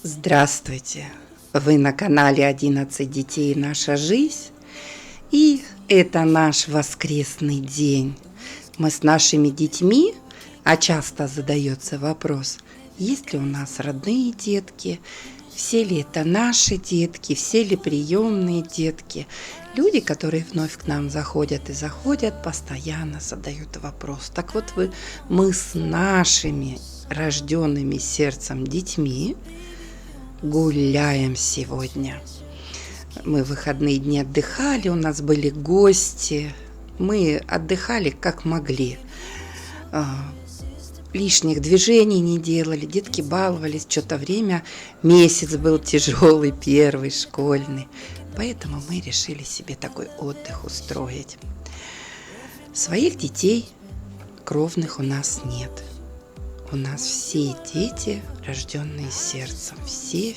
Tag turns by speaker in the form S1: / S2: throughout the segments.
S1: Здравствуйте! Вы на канале 11 детей «Наша жизнь». И это наш воскресный день. Мы с нашими детьми, а часто задается вопрос, есть ли у нас родные детки, все ли это наши детки, все ли приемные детки. Люди, которые вновь к нам заходят, постоянно задают вопрос. Так вот, мы с нашими рожденными сердцем детьми гуляем сегодня. Мы в выходные дни отдыхали, у нас были гости. Мы отдыхали как могли. Лишних движений не делали, детки баловались. Что-то время, месяц был тяжелый, первый, школьный. Поэтому мы решили себе такой отдых устроить. Своих детей кровных у нас нет. У нас все дети, рожденные сердцем. Все.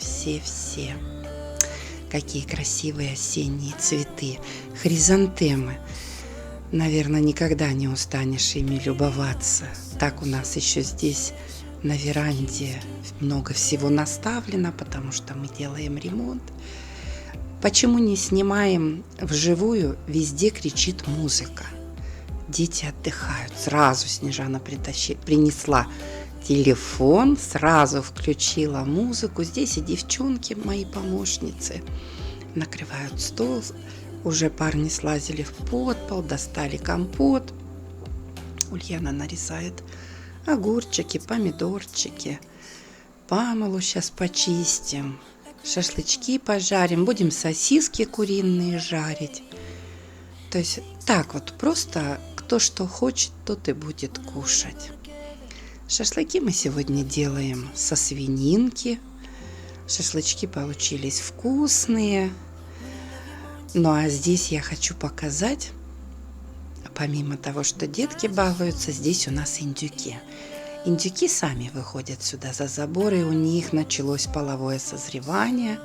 S1: Какие красивые осенние цветы. Хризантемы. Наверное, никогда не устанешь ими любоваться. Так у нас еще здесь на веранде много всего наставлено, потому что мы делаем ремонт. Почему не снимаем вживую? Везде кричит музыка. Дети отдыхают. Сразу Снежана принесла телефон, сразу включила музыку. Здесь и девчонки, мои помощницы, накрывают стол. Уже парни слазили в подпол, достали компот. Ульяна нарезает огурчики, помидорчики. Памелу сейчас почистим. Шашлычки пожарим. Будем сосиски куриные жарить. То есть так вот просто кто что хочет, тот и будет кушать. Шашлыки мы сегодня делаем со свининки. Шашлычки получились вкусные. Ну а здесь я хочу показать, помимо того, что детки балуются, здесь у нас индюки. Индюки сами выходят сюда за забор, и у них началось половое созревание.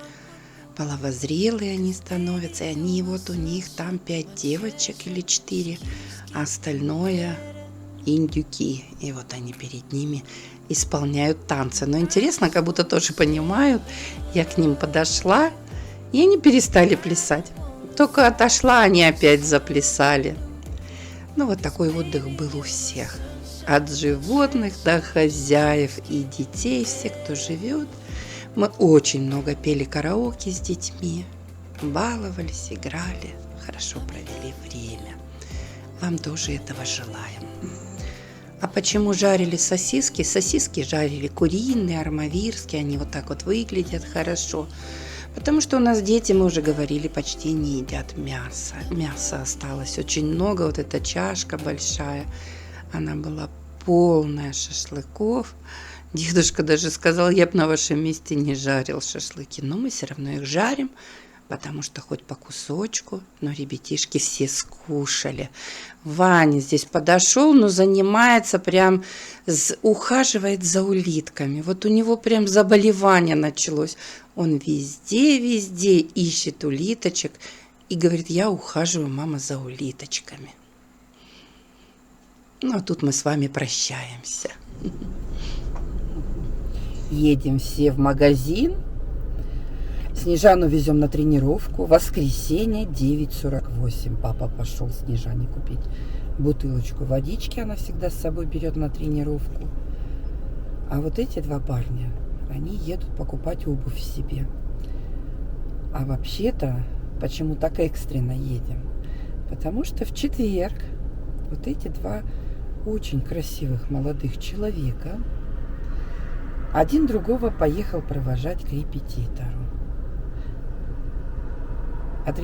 S1: Половозрелые они становятся, и они вот у них там 5 девочек или 4, а остальное индюки. И вот они перед ними исполняют танцы. Но интересно, как будто тоже понимают. Я к ним подошла, и они перестали плясать. Только отошла, они опять заплясали. Ну вот такой отдых был у всех. От животных до хозяев и детей, все, кто живет. Мы очень много пели караоке с детьми, баловались, играли, хорошо провели время. Вам тоже этого желаем. А почему жарили сосиски? Сосиски жарили куриные, армавирские, они вот так вот выглядят хорошо. Потому что у нас дети, мы уже говорили, почти не едят мясо. Мяса осталось очень много, вот эта чашка большая, она была полная шашлыков. Дедушка даже сказал, я бы на вашем месте не жарил шашлыки. Но мы все равно их жарим, потому что хоть по кусочку, но ребятишки все скушали. Ваня здесь подошел, но занимается прям, ухаживает за улитками. Вот у него прям заболевание началось. Он везде ищет улиточек и говорит, я ухаживаю, мама, за улиточками. Ну, а тут мы с вами прощаемся. Едем все в магазин. Снежану везем на тренировку. Воскресенье, 9:48. Папа пошел Снежане купить бутылочку водички. Она всегда с собой берет на тренировку. А вот эти два парня, они едут покупать обувь себе. А вообще-то, почему так экстренно едем? Потому что в четверг вот эти два очень красивых молодых человека один другого поехал провожать к репетитору. К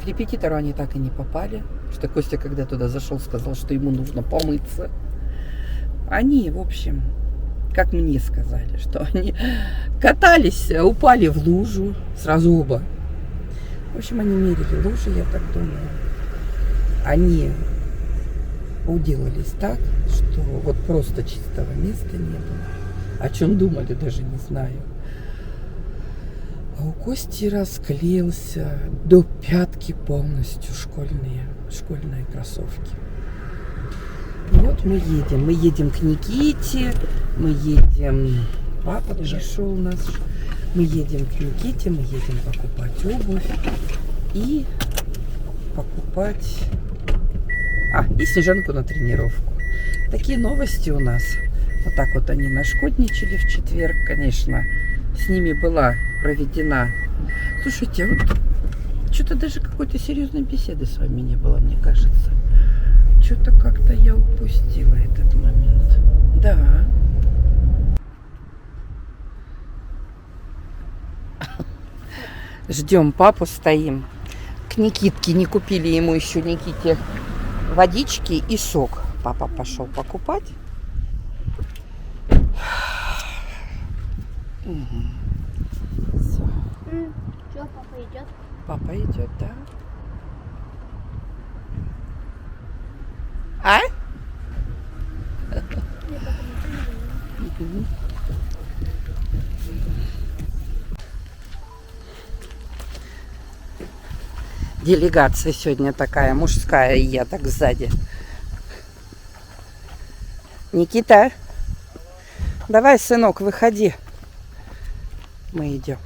S1: репетитору они так и не попали, что Костя, когда туда зашел, сказал, что ему нужно помыться. Они, в общем, как мне сказали, что они катались, упали в лужу, сразу оба. В общем, они мерили лужи, я так думаю. Они уделались так, что вот просто чистого места не было. О чем думали, даже не знаю. А у Кости расклеился до пятки полностью школьные кроссовки. Вот мы едем к Никите, мы едем, папа пришел наш, Мы едем к Никите, мы едем покупать обувь и покупать... и Снежанку на тренировку. Такие новости у нас. Вот так вот они нашкодничали в четверг, конечно. С ними была проведена... Слушайте, вот что-то даже какой-то серьезной беседы с вами не было, мне кажется. Что-то как-то я упустила этот момент. Да. Ждем папу, стоим. К Никитке не купили ему еще, Никите, водички и сок. Папа пошел покупать.
S2: Что, папа идет?
S1: Папа идет, да. А? Делегация сегодня такая мужская, и я так сзади. Никита, давай, сынок, выходи. Мы идем.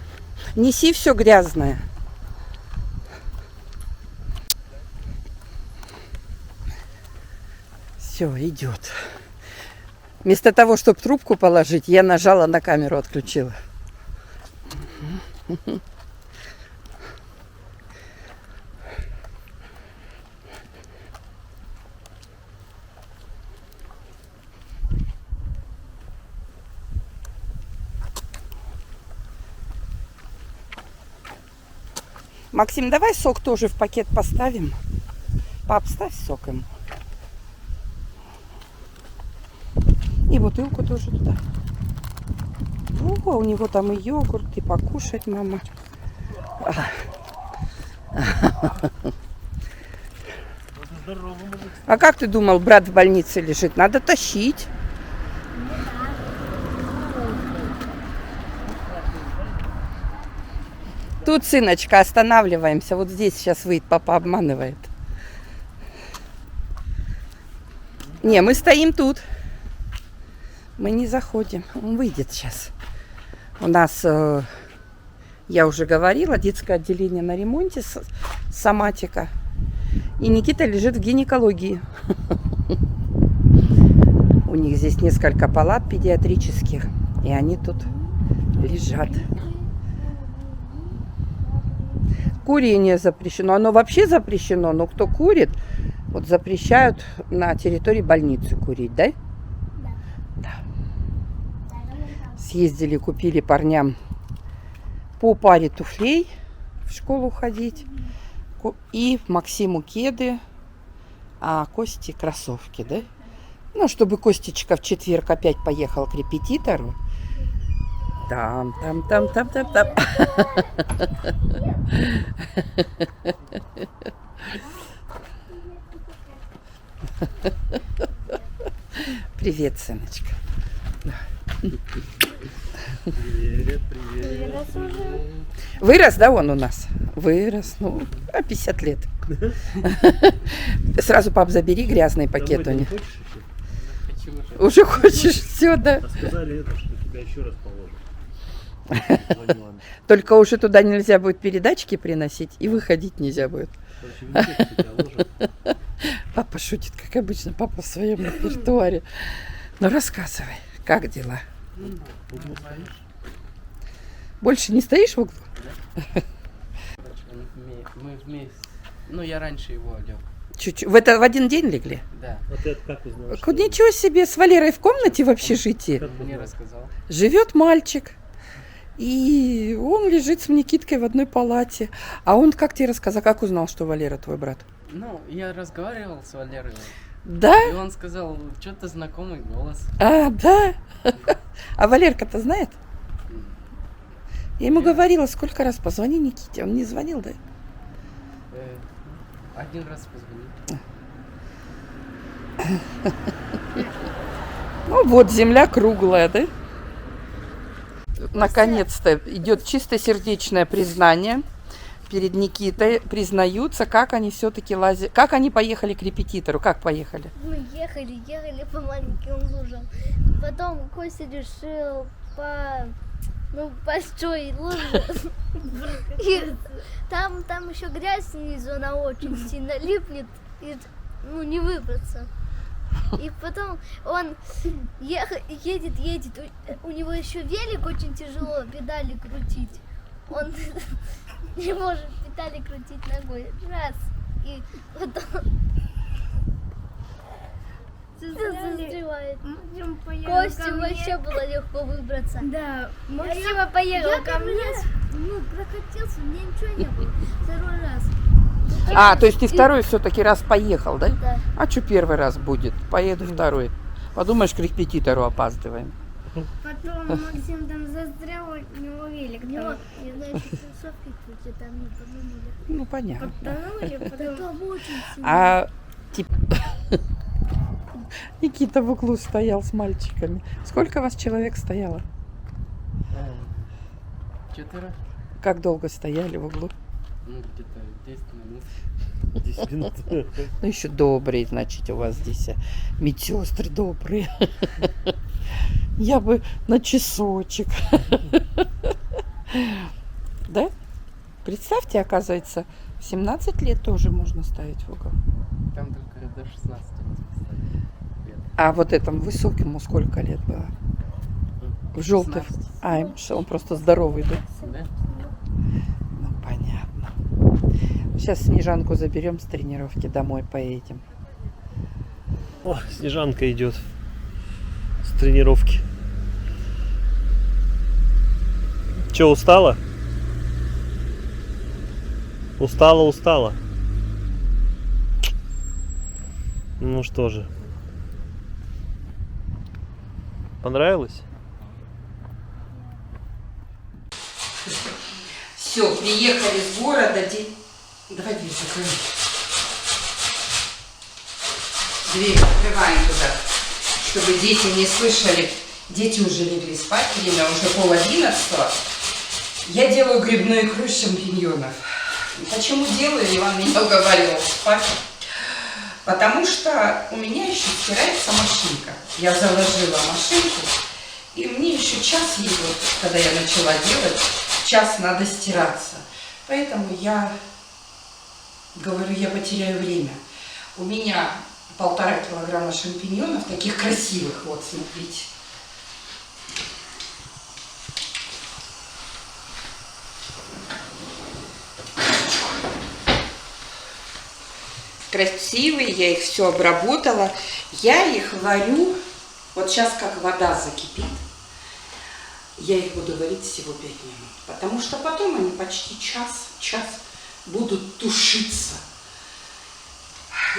S1: Неси все грязное. Все, идет. Вместо того, чтобы трубку положить, я нажала на камеру, отключила. Максим, давай сок тоже в пакет поставим. Пап, ставь сок ему. И бутылку тоже туда. О, у него там и йогурт, и покушать, мама. А как ты думал, брат в больнице лежит? Надо тащить. Тут, сыночка, останавливаемся. Вот здесь сейчас выйдет, папа обманывает. Не, мы стоим тут. Мы не заходим. Он выйдет сейчас. У нас, я уже говорила, детское отделение на ремонте, соматика. И Никита лежит в гинекологии. У них здесь несколько палат педиатрических. И они тут лежат. Курение запрещено. Оно вообще запрещено, но кто курит, вот запрещают на территории больницы курить, да? Да. Съездили, купили парням по паре туфлей в школу ходить. И Максиму кеды, а Косте кроссовки, да? Ну, чтобы Костечка в четверг опять поехал к репетитору. Там. Привет, сыночка.
S3: Привет.
S1: Вырос, да, он у нас? Вырос, 50 лет. Сразу, пап, забери грязный пакет у них. Уже хочешь, все, да?
S3: А сказали это, что тебя еще раз положат.
S1: Только уже туда нельзя будет передачки приносить, и выходить нельзя будет. Папа шутит, как обычно, папа в своем репертуаре. Ну, рассказывай, как дела? Больше не стоишь в углу?
S4: Мы вместе. Ну, я раньше его лег.
S1: Чуть-чуть. В один день легли?
S4: Да.
S3: А ты как узнала?
S1: Ничего себе, с Валерой в комнате в общежитии.
S4: Мне рассказал.
S1: Живет мальчик. И он лежит с Никиткой в одной палате. А он, как тебе рассказал, как узнал, что Валера твой брат?
S4: Ну, я разговаривал с Валерой.
S1: Да?
S4: И он сказал, что-то знакомый голос.
S1: А, да? А Валерка-то знает? Я ему говорила, сколько раз позвони Никите. Он не звонил, да?
S4: Один раз позвонил.
S1: Ну вот, земля круглая, да? Наконец-то идет чистосердечное признание. Перед Никитой признаются, как они все-таки лазят. Как они поехали к репетитору? Как поехали?
S2: Мы ехали по маленьким лужам. Потом Костя решил ну, большой лужи. И там еще грязь снизу, она очень сильно липнет, и, ну, не выбраться. И потом он едет, у него еще велик очень тяжело педали крутить. Он не может педали крутить ногой. Раз. И потом застревает. Костю вообще было легко выбраться.
S5: Да, Максима поехал ко мне.
S2: Ну, прокатился, мне ничего не было. Второй раз.
S1: А, то есть ты второй все-таки раз поехал, да?
S2: Да.
S1: А что первый раз будет? Поеду второй. Подумаешь, к репетитору опаздываем.
S5: Потом Максим там застрял, у него велик.
S2: Ну, и дальше кроссовки крутит, там не подумали.
S1: Ну, понятно.
S5: Потонули, потом...
S2: Там очень сильно.
S1: А Никита в углу стоял с мальчиками. Сколько вас человек стояло?
S4: 4,
S1: Как долго стояли в углу?
S4: ну где-то 10 минут.
S3: 10 минут.
S1: Ну, еще добрые, значит, у вас здесь медсестры добрые. Я бы на часочек. Да? Представьте, оказывается, в 17 лет тоже можно ставить в угол.
S4: Там только до 16 лет.
S1: А вот этому высокому сколько лет было? В желтых.
S4: 16.
S1: А, он просто здоровый, да?
S4: Да?
S1: Ну, понятно. Сейчас Снежанку заберем с тренировки, домой поедем.
S3: О, Снежанка идет с тренировки. Че, устала? Устала. Ну что же. Понравилось?
S1: Все, приехали с города. Давай дверь закроем. Дверь открываем туда, чтобы дети не слышали. Дети уже легли спать, время уже 10:30. Я делаю грибную икру из шампиньонов. Почему делаю? Иван меня уговаривал спать. Потому что у меня еще стирается машинка. Я заложила машинку, и мне еще час ей, вот, когда я начала делать, час надо стираться. Поэтому я говорю, я потеряю время. У меня 1,5 килограмма шампиньонов, таких красивых, вот, смотрите. Красивые, я их все обработала. Я их варю, вот сейчас как вода закипит, я их буду варить всего 5 минут. Потому что потом они почти час будут тушиться.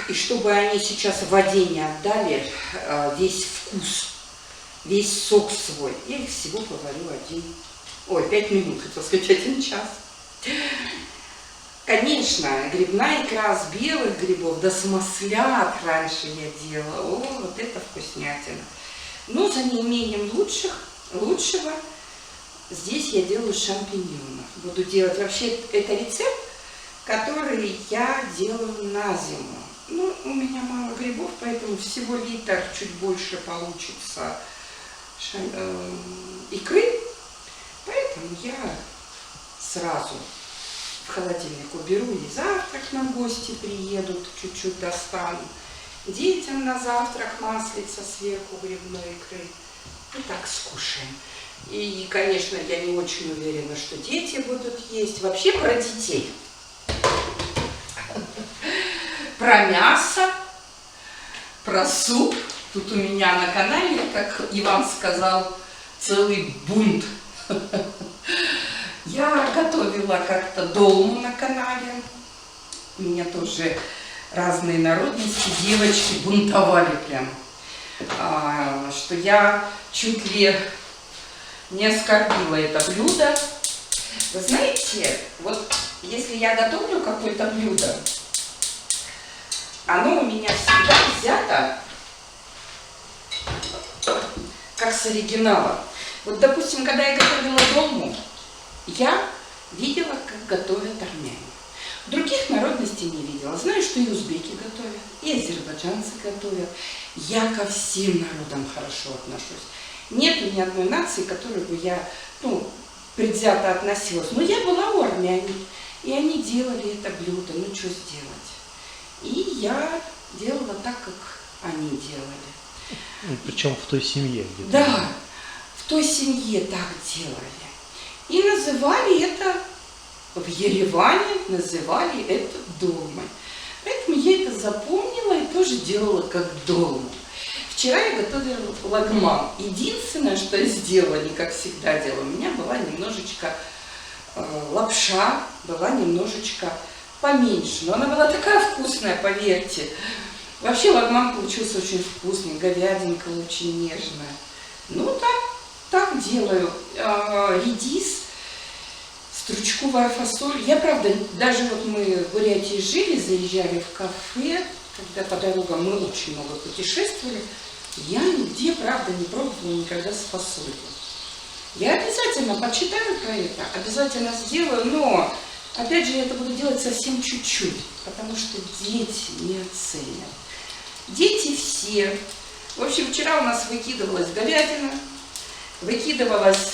S1: И чтобы они сейчас в воде не отдали весь вкус, весь сок свой, я их всего поварю 5 минут, хотел сказать 1 час. Конечно, грибная икра с белых грибов, да с маслят раньше я делала. О, вот это вкуснятина. Но за неимением лучшего здесь я делаю шампиньонов. Буду делать, вообще это рецепт, который я делаю на зиму. Ну, у меня мало грибов, поэтому всего литр, чуть больше получится икры. Поэтому я сразу в холодильник уберу, и завтрак нам гости приедут, чуть-чуть достану. Детям на завтрак маслица сверху грибной икры. И так скушаем. И, конечно, я не очень уверена, что дети будут есть. Вообще про детей. Про мясо, про суп. Тут у меня на канале, как Иван сказал, целый бунт. Я готовила как-то долму на канале. У меня тоже разные народности, девочки бунтовали прям. Что я чуть ли не оскорбила это блюдо. Вы знаете, вот если я готовлю какое-то блюдо, оно у меня всегда взято как с оригинала. Вот, допустим, когда я готовила долму, я видела, как готовят армяне. Других народностей не видела. Знаю, что и узбеки готовят, и азербайджанцы готовят. Я ко всем народам хорошо отношусь. Нету ни одной нации, которую бы я, предвзято относилась. Но я была у армян, и они делали это блюдо, ну что сделать. И я делала так, как они делали.
S3: Причем в той семье где-то.
S1: Да, в той семье так делали. И называли это, в Ереване называли это долмой. Поэтому я это запомнила и тоже делала как долму. Вчера я готовила лагман. Единственное, что я сделала, не как всегда делала, у меня была немножечко лапша, была немножечко поменьше. Но она была такая вкусная, поверьте. Вообще лагман получился очень вкусный, говядинка очень нежная. Ну так делаю. Редис, стручковая фасоль. Я, правда, даже вот мы в Бурятии жили, заезжали в кафе, когда по дорогам мы очень много путешествовали, я нигде, правда, не пробовала никогда с фасолью. Я обязательно почитаю про это, обязательно сделаю, но, опять же, я это буду делать совсем чуть-чуть, потому что дети не оценят. Дети все. В общем, вчера у нас выкидывалась говядина, выкидывалась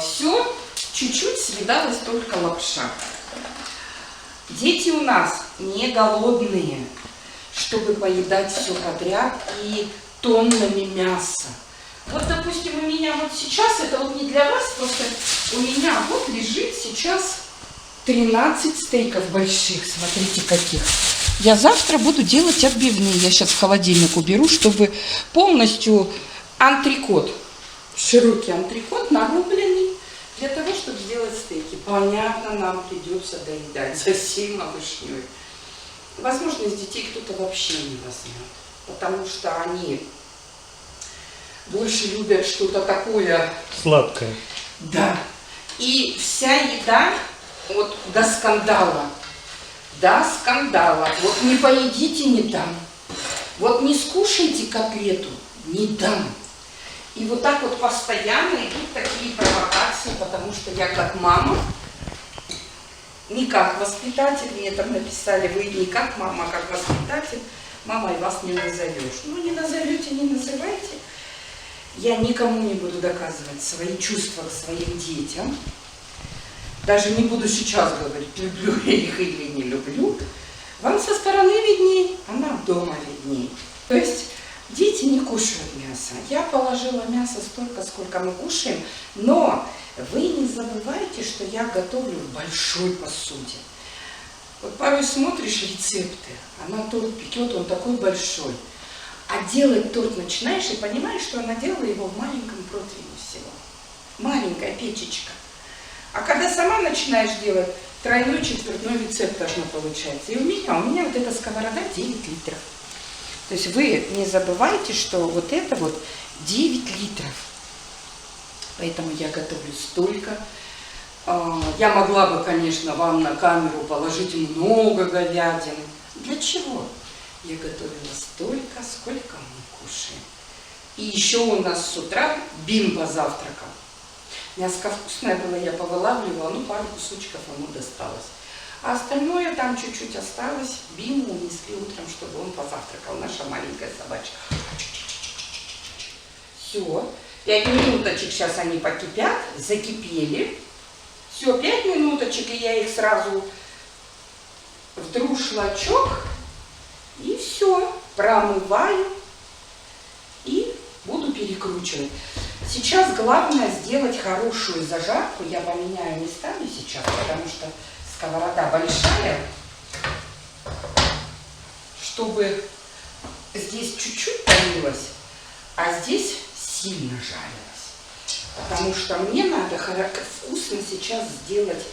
S1: все, чуть-чуть съедалась только лапша. Дети у нас не голодные, чтобы поедать все подряд и тоннами мяса. Вот, допустим, у меня вот сейчас, это вот не для вас, просто у меня вот лежит сейчас 13 стейков больших, смотрите каких. Я завтра буду делать отбивные, я сейчас в холодильник уберу, чтобы полностью антрикот, широкий антрикот нарубленный, для того, чтобы сделать стейки. Понятно, нам придется доедать за всей малышней. Возможно, из детей кто-то вообще не возьмет, потому что они больше любят что-то такое
S3: Сладкое.
S1: Да. И вся еда вот до скандала. До скандала. Вот не поедите, не дам. Вот не скушайте котлету, не дам. И вот так вот постоянно идут такие провокации, потому что я как мама, не как воспитатель, мне там написали, вы не как мама, а как воспитатель, мама, и вас не назовешь. Ну, не назовете, не называйте. Я никому не буду доказывать свои чувства к своим детям. Даже не буду сейчас говорить, люблю я их или не люблю. Вам со стороны видней, а нам дома видней. То есть дети не кушают мясо. Я положила мясо столько, сколько мы кушаем, но вы не забывайте, что я готовлю в большой посуде. Вот порой смотришь рецепты, она торт пекет, он такой большой. А делать торт начинаешь и понимаешь, что она делала его в маленьком противне всего. Маленькая печечка. А когда сама начинаешь делать, тройной, четвертной рецепт должно получаться. И у меня вот эта сковорода 9 литров. То есть вы не забывайте, что вот это вот 9 литров. Поэтому я готовлю столько. Я могла бы, конечно, вам на камеру положить много говядины. Для чего? Я готовила столько, сколько мы кушаем. И еще у нас с утра Бим позавтракал. Мяско вкусное было, я повылавливала, ну пару кусочков ему досталось. А остальное там чуть-чуть осталось. Биму унесли утром, чтобы он позавтракал. Наша маленькая собачка. Все. 5 минуточек сейчас они покипят, закипели. Все, 5 минуточек, и я их сразу в друшлачок. И все, промываю и буду перекручивать. Сейчас главное сделать хорошую зажарку. Я поменяю местами сейчас, потому что сковорода большая, чтобы здесь чуть-чуть томилось, а здесь сильно жарилось. Потому что мне надо вкусно сейчас сделать,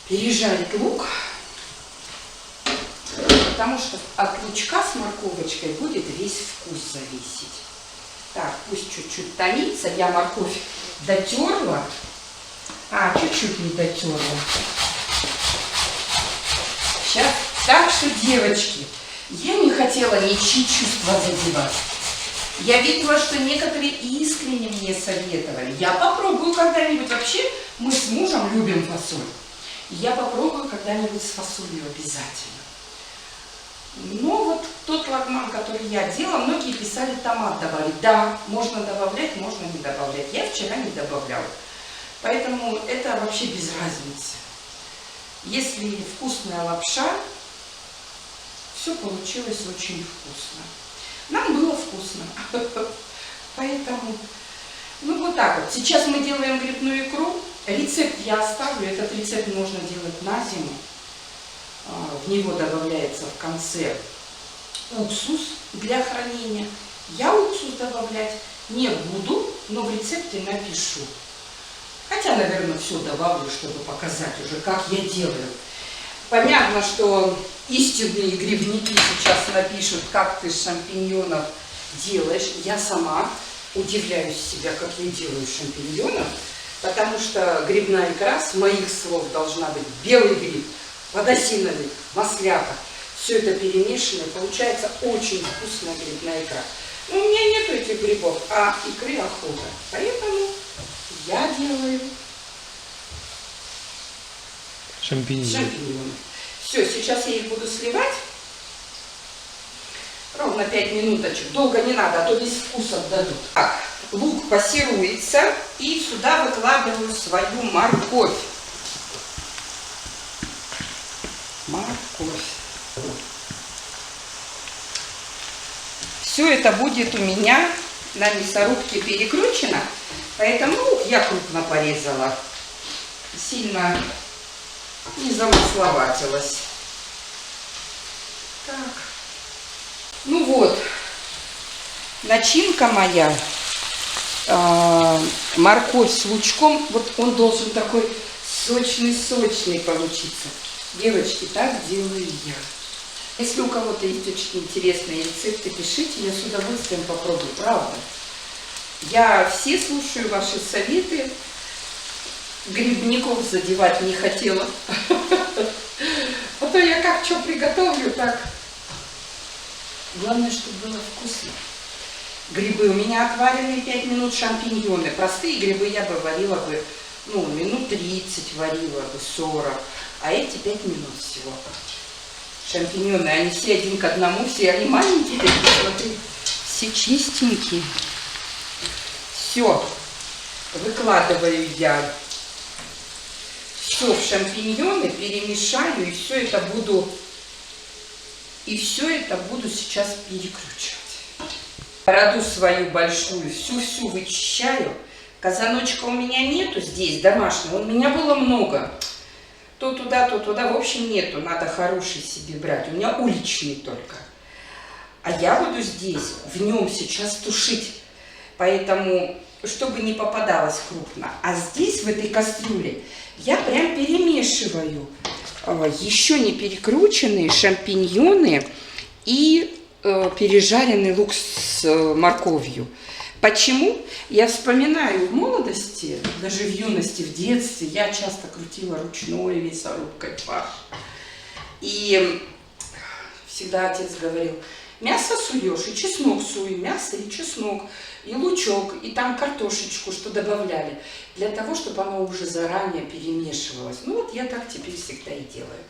S1: пережарить лук. Потому что от лучка с морковочкой будет весь вкус зависеть. Так, пусть чуть-чуть томится. Я морковь дотерла. Чуть-чуть не дотерла. Сейчас. Так что, девочки, я не хотела ничьи чувства задевать. Я видела, что некоторые искренне мне советовали. Я попробую когда-нибудь. Вообще, мы с мужем любим фасоль. Я попробую когда-нибудь с фасолью обязательно. Но вот тот лагман, который я делала, многие писали томат добавить. Да, можно добавлять, можно не добавлять. Я вчера не добавляла. Поэтому это вообще без разницы. Если вкусная лапша, все получилось очень вкусно. Нам было вкусно. Поэтому, ну вот так вот. Сейчас мы делаем грибную икру. Рецепт я оставлю. Этот рецепт можно делать на зиму. В него добавляется в конце уксус для хранения. Я уксус добавлять не буду, но в рецепте напишу. Хотя, наверное, все добавлю, чтобы показать уже, как я делаю. Понятно, что истинные грибники сейчас напишут, как ты шампиньонов делаешь. Я сама удивляюсь себя, как я делаю шампиньонов, потому что грибная икра, с моих слов, должна быть белый гриб, подосиновик, маслята. Все это перемешано, и получается очень вкусная грибная икра. Но у меня нету этих грибов, а икры охота. Поэтому я делаю шампиньоны. Все, сейчас я их буду сливать. Ровно 5 минуточек. Долго не надо, а то весь вкус отдадут. Так, лук пассируется. И сюда выкладываю свою морковь. Морковь. Все это будет у меня на мясорубке перекручено. Поэтому лук я крупно порезала. Сильно не замысловатилась. Так. Ну вот. Начинка моя. Морковь с лучком. Вот он должен такой сочный получиться. Девочки, так делаю я. Если у кого-то есть очень интересные рецепты, пишите, я с удовольствием попробую, правда. Я все слушаю ваши советы. Грибников задевать не хотела. А то я как что приготовлю, так. Главное, чтобы было вкусно. Грибы у меня отваренные 5 минут, шампиньоны. Простые грибы я бы варила бы, ну, минут 30 варила бы, 40. А эти 5 минут всего. Шампиньоны, они все один к одному, все они маленькие, смотри, все чистенькие. Все, выкладываю я все в шампиньоны, перемешаю, и все это буду сейчас перекручивать. Роду свою большую, всю вычищаю. Казаночка у меня нету здесь, домашнего, у меня было много. То туда, в общем, нету, надо хороший себе брать. У меня уличный только. А я буду здесь, в нем сейчас тушить. Поэтому, чтобы не попадалось крупно. А здесь, в этой кастрюле, я прям перемешиваю еще не перекрученные шампиньоны и пережаренный лук с морковью. Почему? Я вспоминаю в молодости, даже в юности, в детстве, я часто крутила ручной мясорубкой фарш. И всегда отец говорил, мясо суешь, и чеснок суй, мясо и чеснок, и лучок, и там картошечку, что добавляли, для того, чтобы оно уже заранее перемешивалось. Ну вот я так теперь всегда и делаю,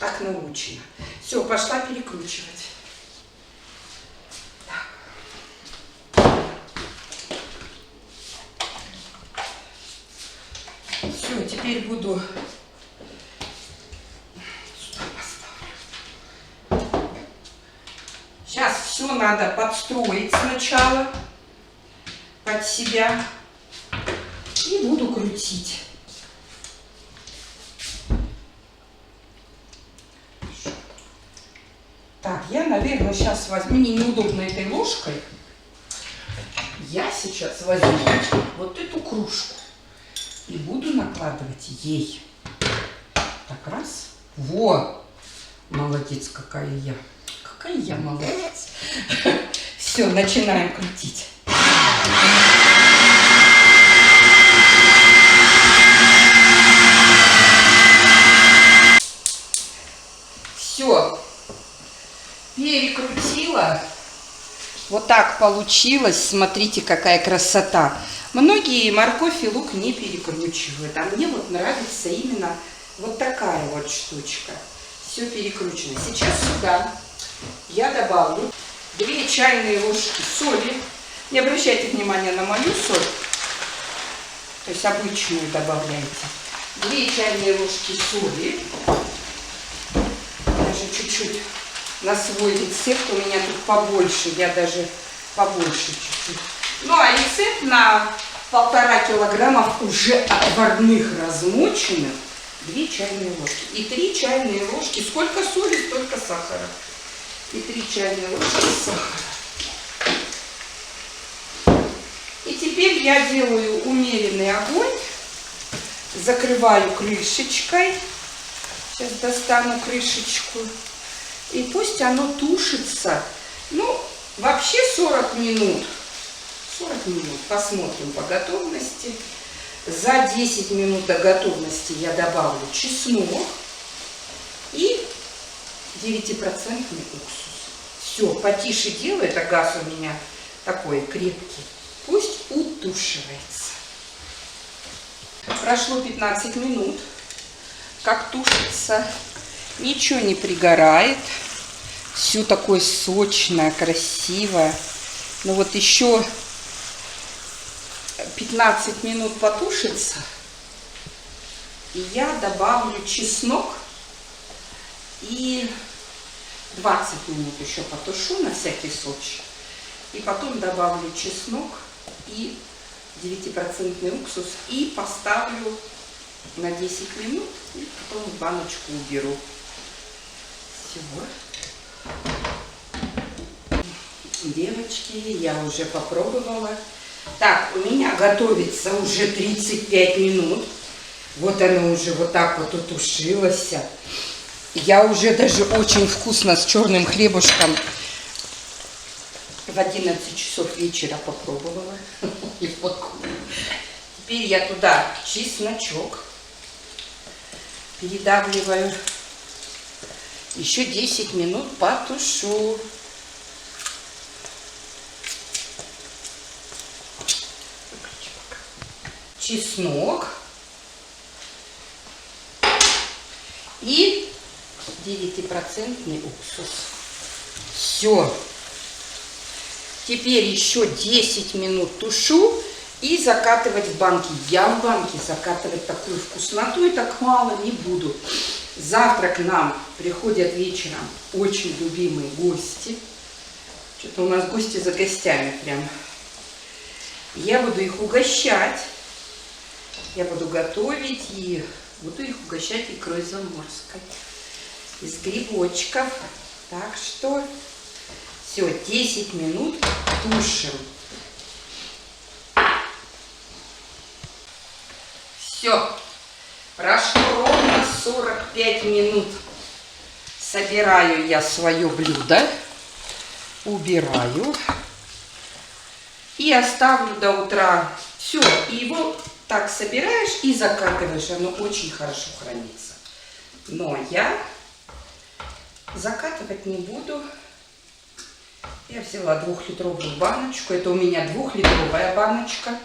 S1: так научена. Все, пошла перекручивать. Все, теперь буду сюда поставлю. Сейчас все надо подстроить сначала под себя и буду крутить. Так, я, наверное, сейчас возьму, мне неудобно этой ложкой. Я сейчас возьму вот эту кружку. И буду накладывать ей. Так, раз. Во! Молодец, какая я. Какая я молодец. Все, начинаем крутить. Все. Перекрутила. Вот так получилось. Смотрите, какая красота. Многие морковь и лук не перекручивают, а мне вот нравится именно вот такая вот штучка. Все перекручено. Сейчас сюда я добавлю 2 чайные ложки соли. Не обращайте внимания на мою соль, то есть обычную добавляйте. 2 чайные ложки соли. Даже чуть-чуть на свой рецепт, у меня тут побольше, я даже побольше чуть-чуть. Ну а рецепт на 1,5 килограмма уже отварных размоченных 2 чайные ложки. И 3 чайные ложки, сколько соли, столько сахара. И 3 чайные ложки сахара. И теперь я делаю умеренный огонь, закрываю крышечкой. Сейчас достану крышечку. И пусть оно тушится. Ну, вообще 40 минут. 40 минут. Посмотрим по готовности. За 10 минут до готовности я добавлю чеснок и 9% уксус. Все, потише делаю. Это газ у меня такой крепкий. Пусть утушивается. Прошло 15 минут. Как тушится. Ничего не пригорает. Все такое сочное, красивое. Ну вот еще 15 минут потушится. И я добавлю чеснок. И 20 минут еще потушу на всякий случай. И потом добавлю чеснок и 9% уксус. И поставлю на 10 минут. И потом в баночку уберу. Всего. Девочки, я уже попробовала. Так, у меня готовится уже 35 минут. Вот оно уже вот так вот утушилось. Я уже даже очень вкусно с черным хлебушком в 11 часов вечера попробовала. Теперь я туда чесночок передавливаю. Еще 10 минут потушу. Чеснок и 9% уксус. Все. Теперь еще 10 минут тушу и закатывать в банки. Я в банке закатывать такую вкусноту и так мало не буду. Завтра к нам приходят вечером очень любимые гости. Что-то у нас гости за гостями прям. Я буду их угощать. Я буду готовить и буду их угощать икрой заморской из грибочков. Так что все, 10 минут тушим. Все, прошло ровно 45 минут. Собираю я свое блюдо, убираю и оставлю до утра. Все, и его так собираешь и закатываешь, оно очень хорошо хранится. Но я закатывать не буду. Я взяла 2-литровую баночку. Это у меня 2-литровая баночка.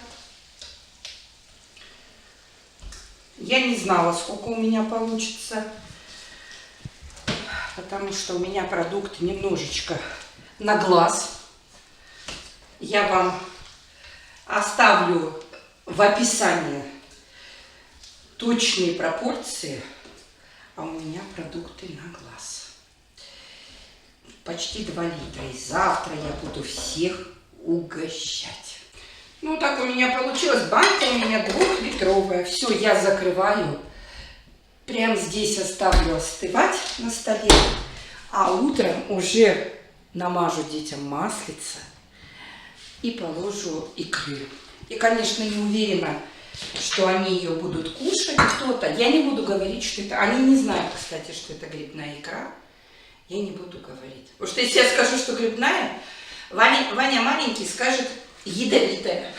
S1: Я не знала, сколько у меня получится, потому что у меня продукт немножечко на глаз. Я вам оставлю в описании точные пропорции, а у меня продукты на глаз. Почти 2 литра. И завтра я буду всех угощать. Ну, так у меня получилось. Банка у меня 2-литровая. Все, я закрываю. Прямо здесь оставлю остывать на столе. А утром уже намажу детям маслица и положу икры. И, конечно, не уверена, что они ее будут кушать. Кто-то. Я не буду говорить, что это... Они не знают, кстати, что это грибная икра. Я не буду говорить. Потому что если я скажу, что грибная, Ваня маленький скажет ядовитая.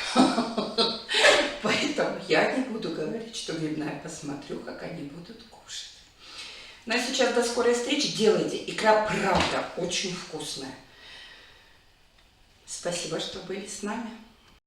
S1: Поэтому я не буду говорить, что грибная. Посмотрю, как они будут кушать. Ну а сейчас до скорой встречи. Делайте. Икра правда очень вкусная. Спасибо, что были с нами.